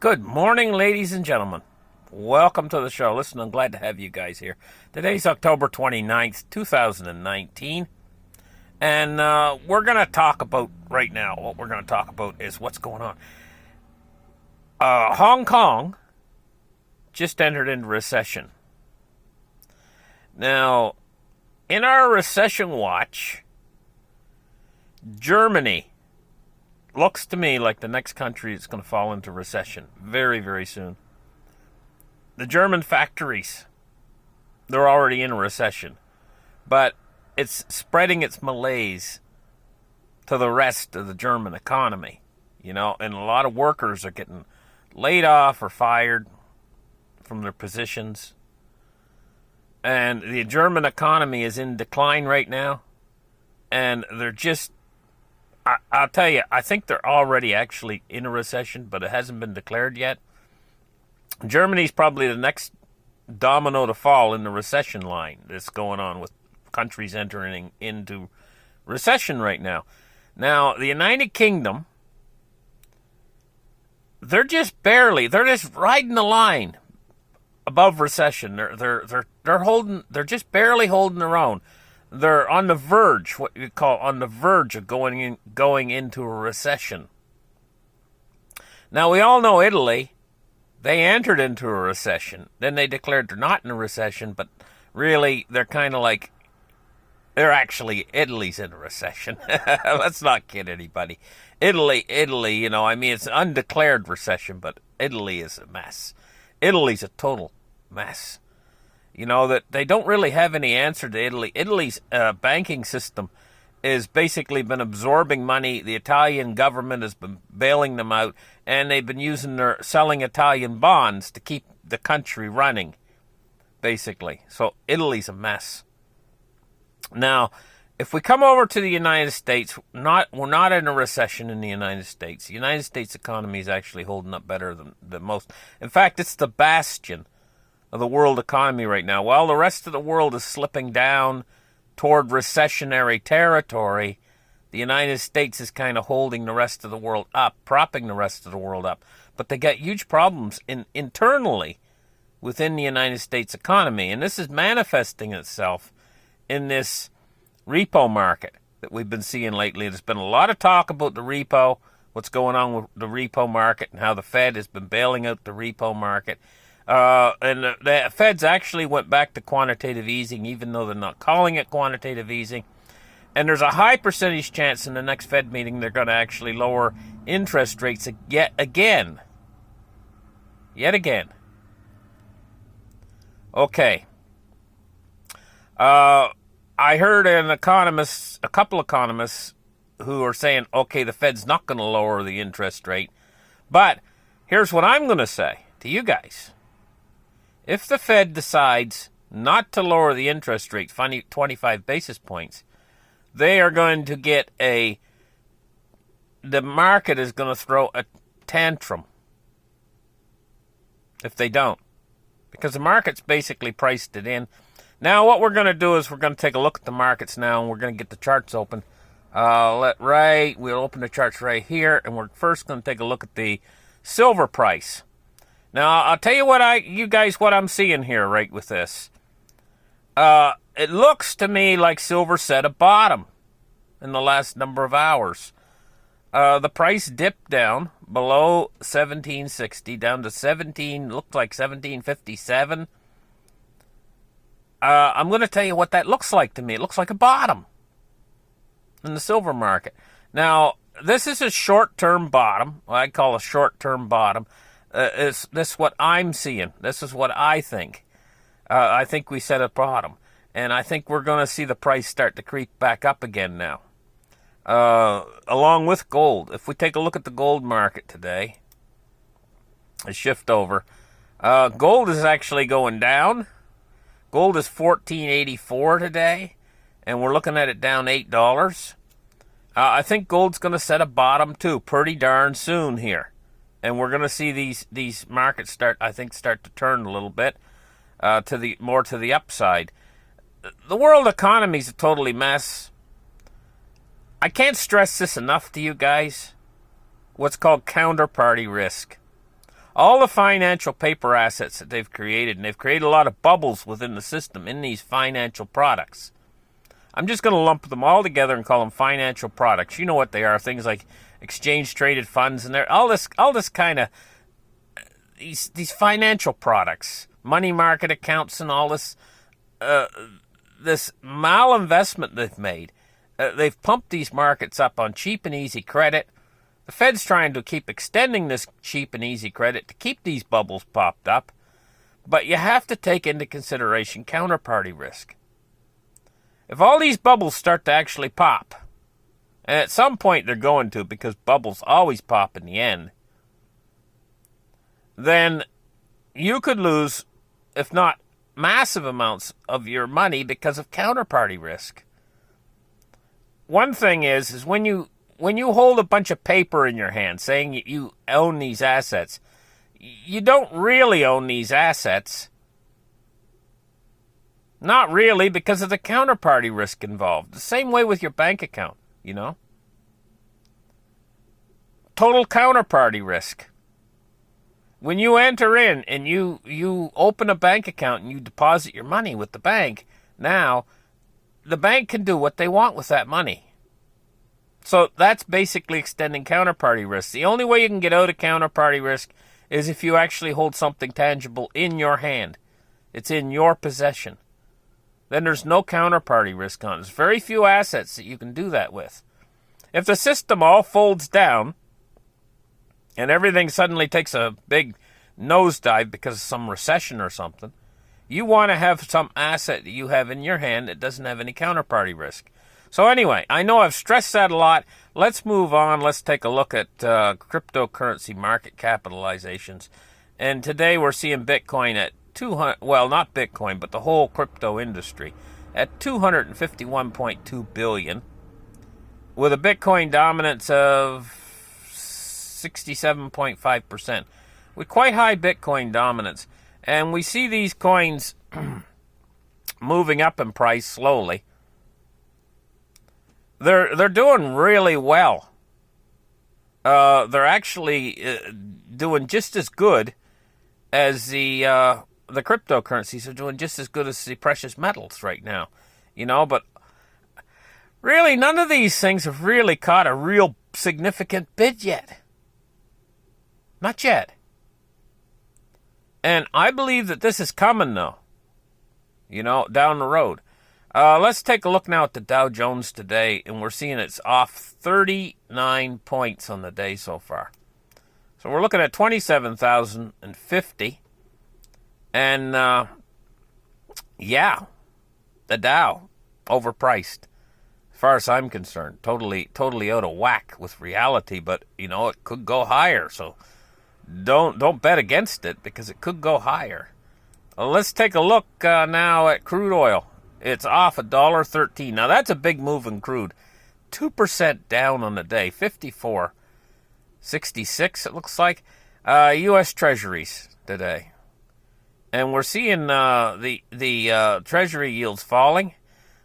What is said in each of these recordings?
Good morning, ladies and gentlemen. Welcome to the show. Listen, I'm glad to have you guys here. Today's October 29th, 2019. And we're going to talk about, right now, what we're going to talk about is what's going on. Hong Kong just entered into recession. Now, in our recession watch, Germany looks to me like the next country is going to fall into recession very, very soon. The German factories, they're already in a recession, but it's spreading its malaise to the rest of the German economy, and a lot of workers are getting laid off or fired from their positions. And the German economy is in decline right now, and they're just I'll tell you, I think they're already actually in a recession, but it hasn't been declared yet. Germany's probably the next domino to fall in the recession line that's going on with countries entering into recession right now. Now, the United Kingdom, they're just riding the line above recession. They're just barely holding their own. They're on the verge, what you call on the verge of going into a recession. Now, we all know Italy. They entered into a recession. Then they declared they're not in a recession, but really they're kind of like, Italy's in a recession. Let's not kid anybody. Italy, it's an undeclared recession, but Italy is a mess. Italy's a total mess. That they don't really have any answer to Italy. Italy's banking system has basically been absorbing money. The Italian government has been bailing them out, and they've been selling Italian bonds to keep the country running, basically. So Italy's a mess. Now, if we come over to the United States, we're not in a recession in the United States. The United States economy is actually holding up better than most. In fact, it's the bastion of the world economy right now. While the rest of the world is slipping down toward recessionary territory, the United States is kind of holding the rest of the world up, propping the rest of the world up. But they got huge problems internally within the United States economy, and this is manifesting itself in this repo market that we've been seeing lately. There's been a lot of talk about the repo, what's going on with the repo market, and how the Fed has been bailing out the repo market. And the Feds actually went back to quantitative easing, even though they're not calling it quantitative easing. And there's a high percentage chance in the next Fed meeting they're going to actually lower interest rates yet again. Okay. I heard a couple economists who are saying, okay, the Fed's not going to lower the interest rate. But here's what I'm going to say to you guys. If the Fed decides not to lower the interest rate 25 basis points, they are going to get the market is going to throw a tantrum if they don't. Because the market's basically priced it in. Now, what we're going to do is we're going to take a look at the markets now, and we're going to get the charts open. We'll open the charts right here, and we're first going to take a look at the silver price. Now, I'll tell you what I'm seeing here right with this. It looks to me like silver set a bottom in the last number of hours. The price dipped down below 1760, down to 1757. I'm going to tell you what that looks like to me. It looks like a bottom in the silver market. Now, this is a short-term bottom. I call a short-term bottom. This what I'm seeing. This is what I think. I think we set a bottom. And I think we're going to see the price start to creep back up again now. Along with gold. If we take a look at the gold market today, a shift over. Gold is actually going down. Gold is $14.84 today. And we're looking at it down $8. I think gold's going to set a bottom too pretty darn soon here. And we're going to see these markets start to turn a little bit to the upside. The world economy is a totally mess. I can't stress this enough to you guys. What's called counterparty risk. all the financial paper assets that they've created, and they've created a lot of bubbles within the system in these financial products. I'm just going to lump them all together and call them financial products. You know what they are, things like exchange-traded funds, and they're all this kind of, these financial products, money market accounts and all this, this malinvestment they've made. They've pumped these markets up on cheap and easy credit. The Fed's trying to keep extending this cheap and easy credit to keep these bubbles popped up. But you have to take into consideration counterparty risk. If all these bubbles start to actually pop, and at some point they're going to because bubbles always pop in the end, then you could lose, if not massive amounts of your money because of counterparty risk. One thing is when you hold a bunch of paper in your hand saying you own these assets, you don't really own these assets. Not really, because of the counterparty risk involved. The same way with your bank account, you know. Total counterparty risk. When you enter in and you open a bank account and you deposit your money with the bank, now the bank can do what they want with that money. So that's basically extending counterparty risk. The only way you can get out of counterparty risk is if you actually hold something tangible in your hand. It's in your possession. Then there's no counterparty risk on it. There's very few assets that you can do that with. If the system all folds down and everything suddenly takes a big nosedive because of some recession or something, you want to have some asset that you have in your hand that doesn't have any counterparty risk. So anyway, I know I've stressed that a lot. Let's move on. Let's take a look at cryptocurrency market capitalizations. And today we're seeing Bitcoin at 200, well, not Bitcoin, but the whole crypto industry at 251.2 billion, with a Bitcoin dominance of 67.5%, with quite high Bitcoin dominance. And we see these coins moving up in price slowly. They're doing really well. They're actually doing just as good as the cryptocurrencies are doing just as good as the precious metals right now, you know, but really none of these things have really caught a real significant bid yet. Not yet. And I believe that this is coming, though, you know, down the road. Let's take a look now at the Dow Jones today, and we're seeing it's off 39 points on the day so far. So we're looking at 27,050. And, yeah, the Dow, overpriced, as far as I'm concerned. Totally out of whack with reality, but, you know, it could go higher. So don't bet against it, because it could go higher. Well, let's take a look now at crude oil. It's off $1.13. Now, that's a big move in crude. 2% down on the day, 54.66 it looks like. U.S. Treasuries today. And we're seeing the Treasury yields falling.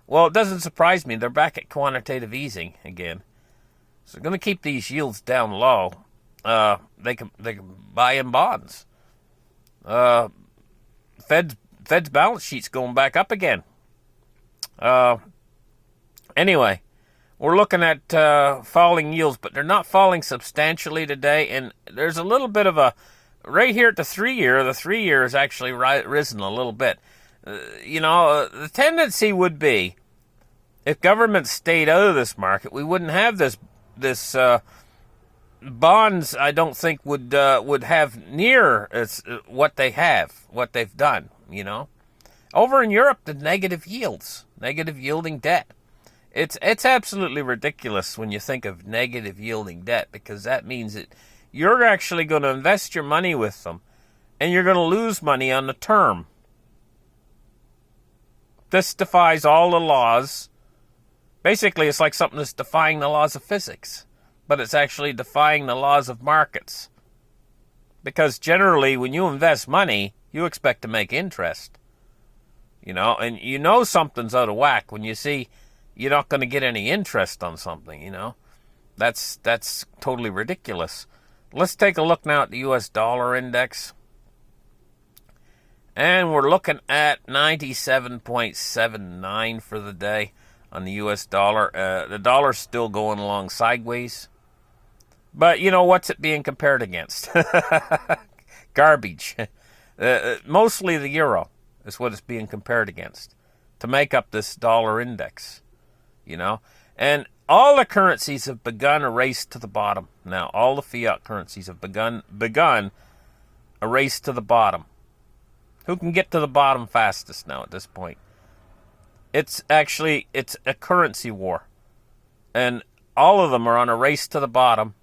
Well, it doesn't surprise me. They're back at quantitative easing again. So they're going to keep these yields down low. They can buy in bonds. Fed's balance sheet's going back up again. Anyway, we're looking at falling yields, but they're not falling substantially today. And there's a little bit of a right here at the 3-year. The 3-year has actually risen a little bit. You know, the tendency would be, if government stayed out of this market, we wouldn't have this bonds. I don't think would have near what they have, what they've done. You know, over in Europe, the negative yields, negative yielding debt. It's absolutely ridiculous when you think of negative yielding debt, because that means that you're actually going to invest your money with them, and you're going to lose money on the term. This defies all the laws. Basically, it's like something that's defying the laws of physics, but it's actually defying the laws of markets. Because generally, when you invest money, you expect to make interest. You know, and you know something's out of whack when you see you're not going to get any interest on something, you know. That's totally ridiculous. Let's take a look now at the U.S. dollar index. And we're looking at 97.79 for the day on the U.S. dollar. The dollar's still going along sideways. But, you know, what's it being compared against? Garbage. Mostly the euro is what it's being compared against to make up this dollar index, you know. And all the currencies have begun a race to the bottom. Now, all the fiat currencies have begun a race to the bottom. Who can get to the bottom fastest now at this point? It's a currency war. And all of them are on a race to the bottom.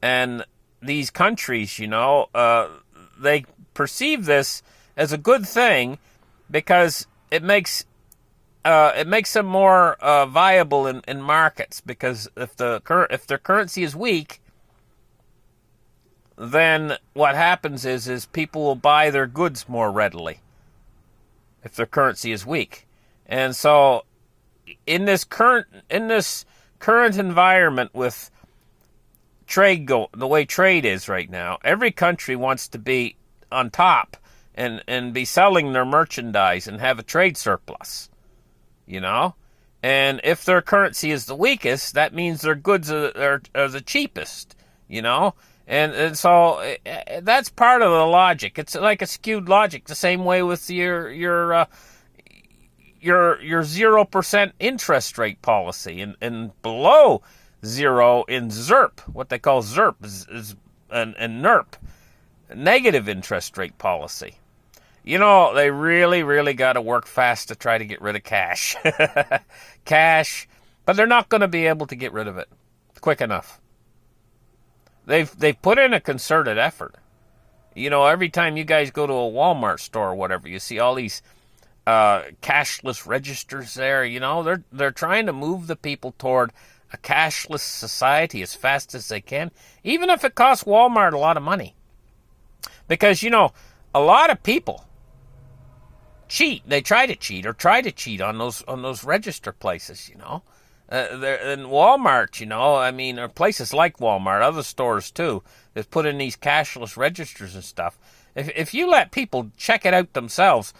And these countries, you know, they perceive this as a good thing because it makes them more viable in markets. Because if their currency is weak, then what happens is people will buy their goods more readily if their currency is weak. And so in this current environment with trade the way trade is right now, every country wants to be on top and be selling their merchandise and have a trade surplus, you know? And if their currency is the weakest, that means their goods are the cheapest, you know? And so that's part of the logic. It's like a skewed logic, the same way with your 0% interest rate policy and below zero in ZIRP, what they call ZIRP and NIRP, negative interest rate policy. You know, they really, really got to work fast to try to get rid of cash. Cash, but they're not going to be able to get rid of it quick enough. They've put in a concerted effort. You know, every time you guys go to a Walmart store or whatever, you see all these cashless registers there. You know, they're trying to move the people toward a cashless society as fast as they can, even if it costs Walmart a lot of money. Because, you know, a lot of people cheat. They try to cheat on those register places, you know. In Walmart, you know, I mean, or places like Walmart, other stores too, that put in these cashless registers and stuff. If you let people check it out themselves,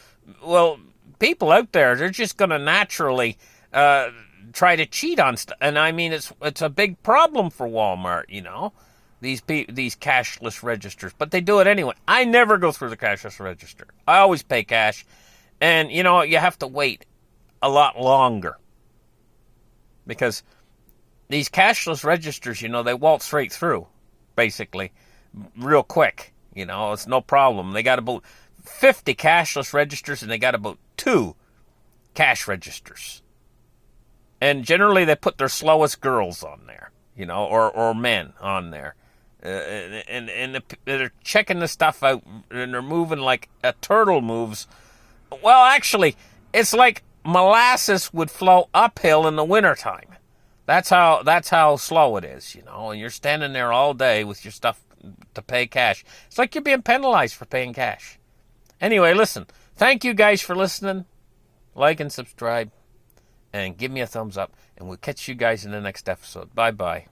well, people out there, they're just going to naturally try to cheat on stuff. And I mean, it's a big problem for Walmart, you know, these cashless registers. But they do it anyway. I never go through the cashless register. I always pay cash. And, you know, you have to wait a lot longer. Because these cashless registers, you know, they waltz right through, basically, real quick. You know, it's no problem. They got about 50 cashless registers, and they got about 2 cash registers. And generally, they put their slowest girls on there, you know, or men on there. And they're checking the stuff out, and they're moving like a turtle moves. Well, actually, it's like molasses would flow uphill in the wintertime. That's how slow it is, you know, and you're standing there all day with your stuff to pay cash. It's like you're being penalized for paying cash. Anyway, listen, thank you guys for listening. Like and subscribe, and give me a thumbs up, and we'll catch you guys in the next episode. Bye-bye.